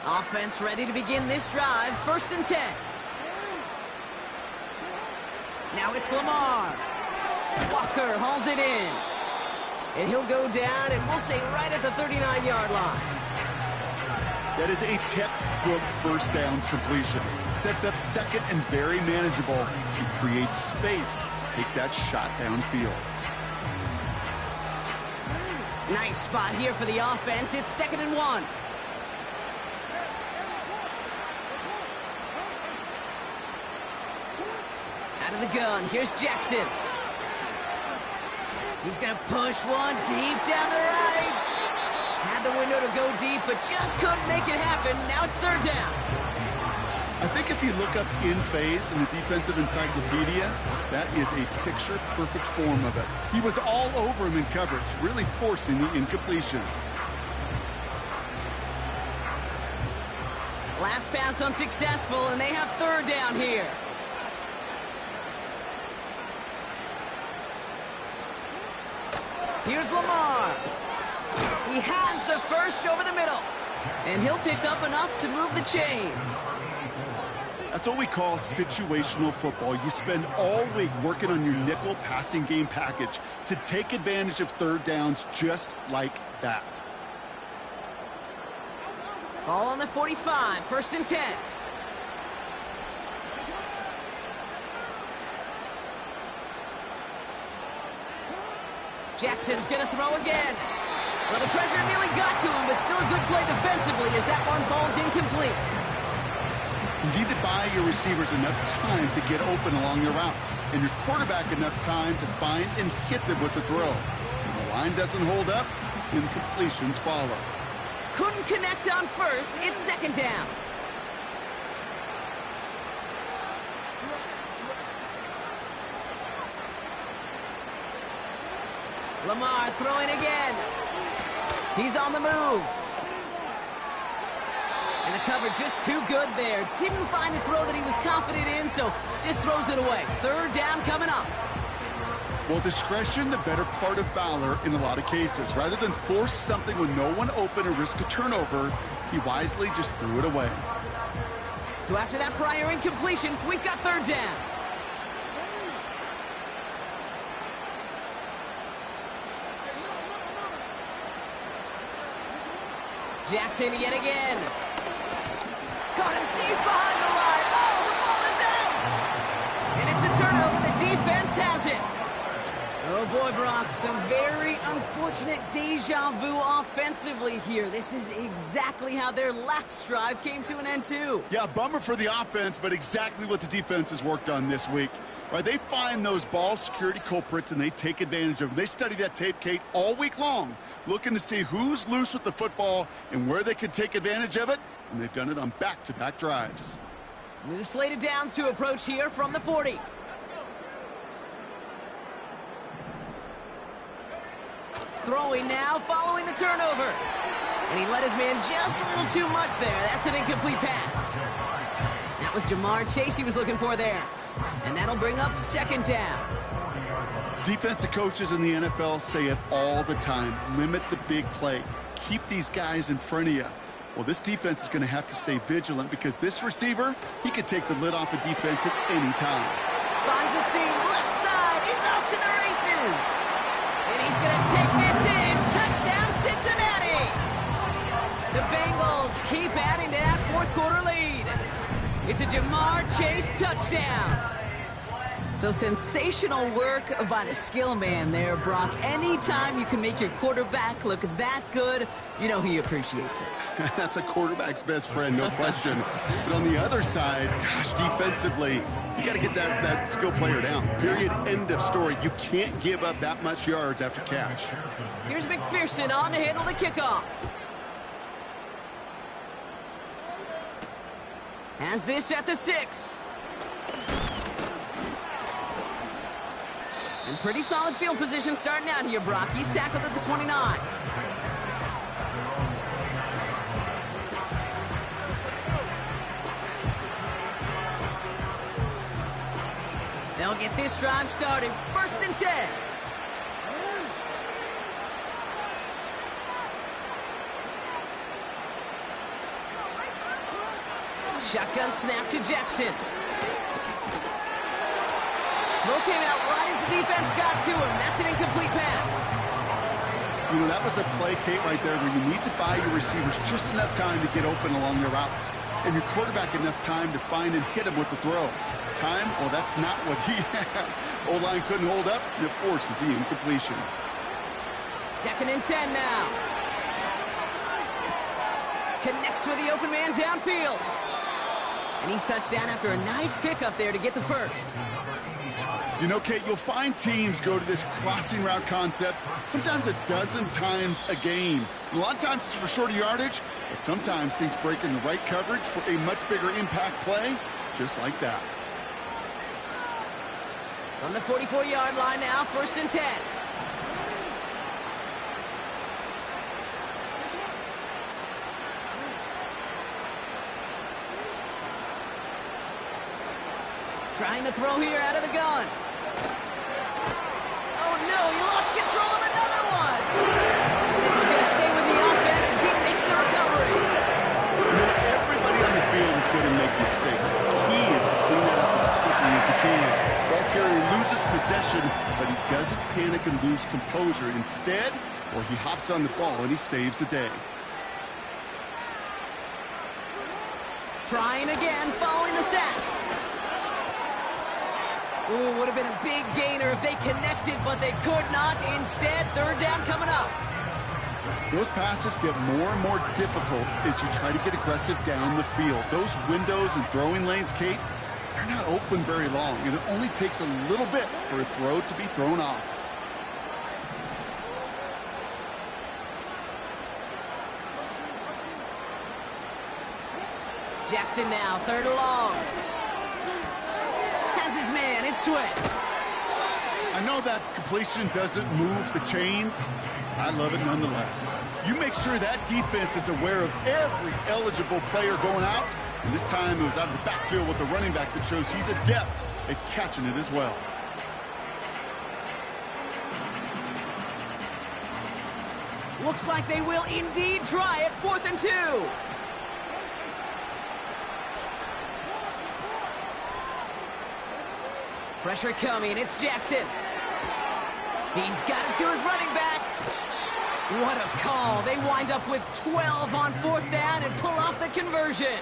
Offense ready to begin this drive. 1st and 10. Now it's Lamar. Walker hauls it in. And he'll go down, and we'll say right at the 39-yard line. That is a textbook first down completion. Sets up second and very manageable and creates space to take that shot downfield. Nice spot here for the offense. It's 2nd and 1. Out of the gun, here's Jackson. He's going to push one deep down the right. Had the window to go deep, but just couldn't make it happen. Now it's 3rd down. I think if you look up in phase in the defensive encyclopedia, that is a picture-perfect form of it. He was all over him in coverage, really forcing the incompletion. Last pass unsuccessful, and they have 3rd down here. Here's Lamar. He has the first over the middle. And he'll pick up enough to move the chains. That's what we call situational football. You spend all week working on your nickel passing game package to take advantage of 3rd downs just like that. Ball on the 45, 1st and 10. Jackson's going to throw again. Well, the pressure nearly got to him, but still a good play defensively as that one falls incomplete. You need to buy your receivers enough time to get open along your route, and your quarterback enough time to find and hit them with the throw. When the line doesn't hold up, incompletions follow. Couldn't connect on 1st. It's 2nd down. Lamar throwing again. He's on the move. And the cover just too good there. Didn't find a throw that he was confident in, so just throws it away. 3rd down coming up. Well, discretion, the better part of valor in a lot of cases. Rather than force something with no one open or risk a turnover, he wisely just threw it away. So after that prior incompletion, we've got 3rd down. Jackson yet again. Caught him deep behind the line. Oh, the ball is out! And it's a turnover. The defense has it. Oh, boy, Brock, some very unfortunate deja vu offensively here. This is exactly how their last drive came to an end, too. Yeah, bummer for the offense, but exactly what the defense has worked on this week. Right, they find those ball security culprits, and they take advantage of them. They study that tape, Kate, all week long, looking to see who's loose with the football and where they can take advantage of it, and they've done it on back-to-back drives. New slated downs to approach here from the 40. Throwing now, following the turnover. And he let his man just a little too much there. That's an incomplete pass. That was Jamar Chase he was looking for there. And that'll bring up second down. Defensive coaches in the NFL say it all the time. Limit the big play. Keep these guys in front of you. Well, this defense is going to have to stay vigilant because this receiver, he could take the lid off a defense at any time. Finds a seam, left side, he's off to the races. And he's going to take this in. Touchdown, Cincinnati. The Bengals keep adding to that fourth quarter lead. It's a Jamar Chase touchdown. So sensational work by the skill man there, Brock. Anytime you can make your quarterback look that good, you know he appreciates it. That's a quarterback's best friend, no question. But on the other side, gosh, defensively, you got to get that skill player down. Period. End of story. You can't give up that much yards after catch. Here's McPherson on to handle the kickoff. Has this at the 6. And pretty solid field position starting out here, Brock. He's tackled at the 29. They'll get this drive started. 1st and 10. Shotgun snap to Jackson. Throw came out right as the defense got to him. That's an incomplete pass. You know, that was a play, Kate, right there where you need to buy your receivers just enough time to get open along their routes. And your quarterback enough time to find and hit him with the throw. Time? Well, that's not what he had. O-line couldn't hold up, and it forces the incompletion. 2nd and 10 now. Connects with the open man downfield. And he's touched down after a nice pickup there to get the first. You know, Kate, you'll find teams go to this crossing route concept sometimes a dozen times a game. And a lot of times it's for shorter yardage, but sometimes things break in the right coverage for a much bigger impact play, just like that. From the 44-yard line now, 1st and 10. Trying to throw here out of the gun. Oh no, he lost control of another one. And this is going to stay with the offense as he makes the recovery. You know, everybody on the field is going to make mistakes. The key is to clean that up as quickly as he can. Ball carrier loses possession, but he doesn't panic and lose composure. Instead, he hops on the ball and he saves the day. Trying again, following the sack. Ooh, would have been a big gainer if they connected, but they could not. Instead, 3rd down coming up. Those passes get more and more difficult as you try to get aggressive down the field. Those windows and throwing lanes, Kate, they're not open very long, and it only takes a little bit for a throw to be thrown off. Jackson now, 3rd and long. Has his man, it's Swift. I know that completion doesn't move the chains. I love it nonetheless. You make sure that defense is aware of every eligible player going out. And this time it was out of the backfield with a running back that shows he's adept at catching it as well. Looks like they will indeed try it. 4th and 2. Pressure coming, it's Jackson. He's got it to his running back. What a call. They wind up with 12 on 4th down and pull off the conversion.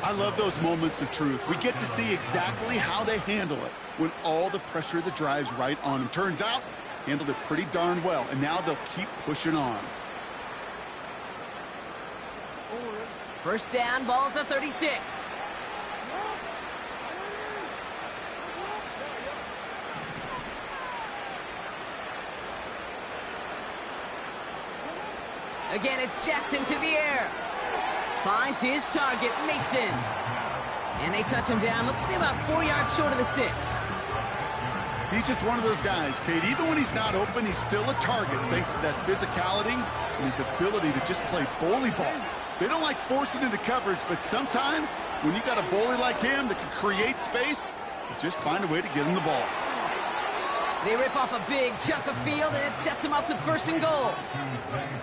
I love those moments of truth. We get to see exactly how they handle it when all the pressure of the drive's right on them. Turns out, handled it pretty darn well, and now they'll keep pushing on. 1st down, ball at the 36. Again, it's Jackson to the air. Finds his target, Mason. And they touch him down. Looks to be about 4 yards short of the 6. He's just one of those guys, Kate. Even when he's not open, he's still a target thanks to that physicality and his ability to just play bully ball. They don't like forcing into coverage, but sometimes when you got a bully like him that can create space, you just find a way to get him the ball. They rip off a big chunk of field, and it sets them up with 1st and goal.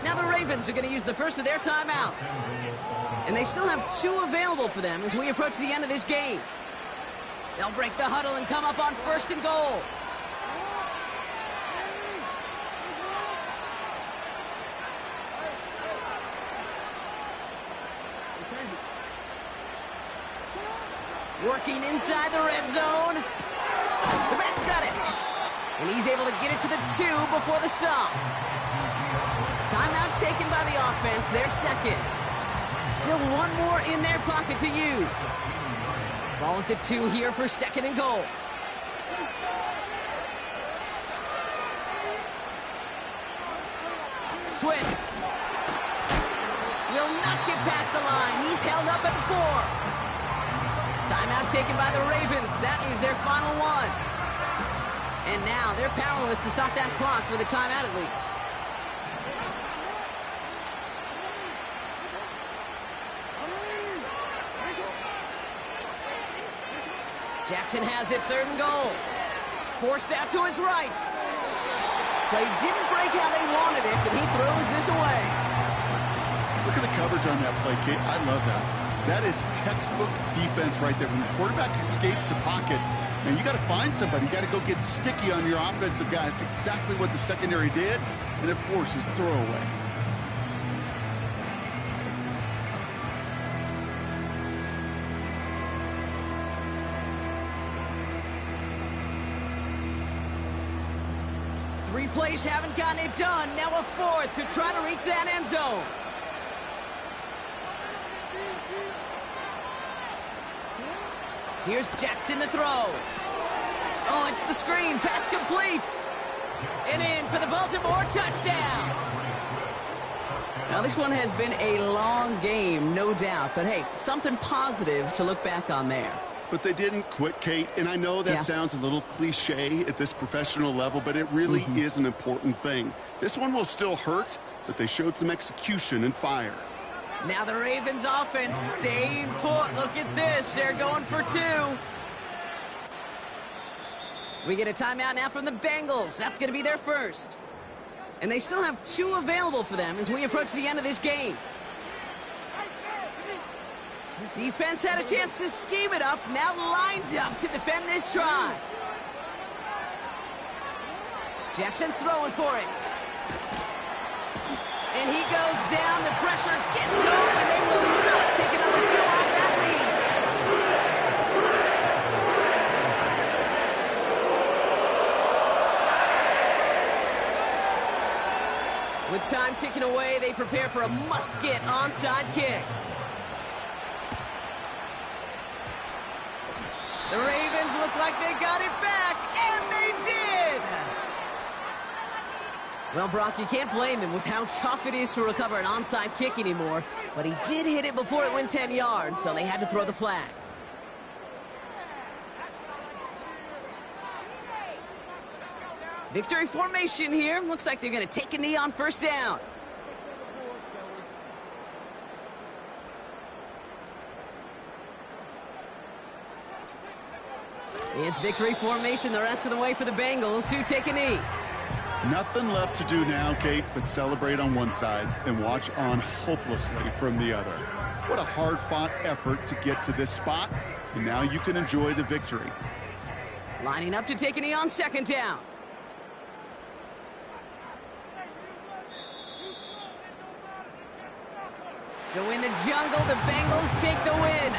Now the Ravens are going to use the first of their timeouts. And they still have 2 available for them as we approach the end of this game. They'll break the huddle and come up on 1st and goal. Working inside the red zone. The back's got it. And he's able to get it to the 2 before the stop. Timeout taken by the offense, their second. Still 1 more in their pocket to use. Ball at the 2 here for 2nd and goal. Swift. Will not get past the line. He's held up at the 4. Timeout taken by the Ravens. That is their final one. And now they're powerless to stop that clock with a timeout at least. Jackson has it, 3rd and goal. Forced out to his right. Play didn't break how they wanted it, and he throws this away. Look at the coverage on that play, Kate. I love that. That is textbook defense right there. When the quarterback escapes the pocket, man, you got to find somebody. You got to go get sticky on your offensive guy. That's exactly what the secondary did, and it forces the throwaway. Three plays haven't gotten it done. Now a 4th to try to reach that end zone. Here's Jackson to throw. Oh, it's the screen. Pass complete. And in for the Baltimore touchdown. Now, this one has been a long game, no doubt. But, hey, something positive to look back on there. But they didn't quit, Kate. And I know that sounds a little cliche at this professional level, but it really is an important thing. This one will still hurt, but they showed some execution and fire. Now the Ravens offense staying put. Look at this. They're going for 2. We get a timeout now from the Bengals. That's going to be their first. And they still have 2 available for them as we approach the end of this game. Defense had a chance to scheme it up. Now lined up to defend this try. Jackson's throwing for it. And he goes down, the pressure gets home, and they will not take another 2 off that lead. With time ticking away, they prepare for a must-get onside kick. The Ravens look like they got it back, and they did! Well, Brock, you can't blame him with how tough it is to recover an onside kick anymore, but he did hit it before it went 10 yards, so they had to throw the flag. Victory formation here. Looks like they're going to take a knee on 1st down. It's victory formation the rest of the way for the Bengals, who take a knee. Nothing left to do now, Kate, but celebrate on one side and watch on hopelessly from the other. What a hard-fought effort to get to this spot, and now you can enjoy the victory. Lining up to take a knee on 2nd down. So in the jungle, the Bengals take the win.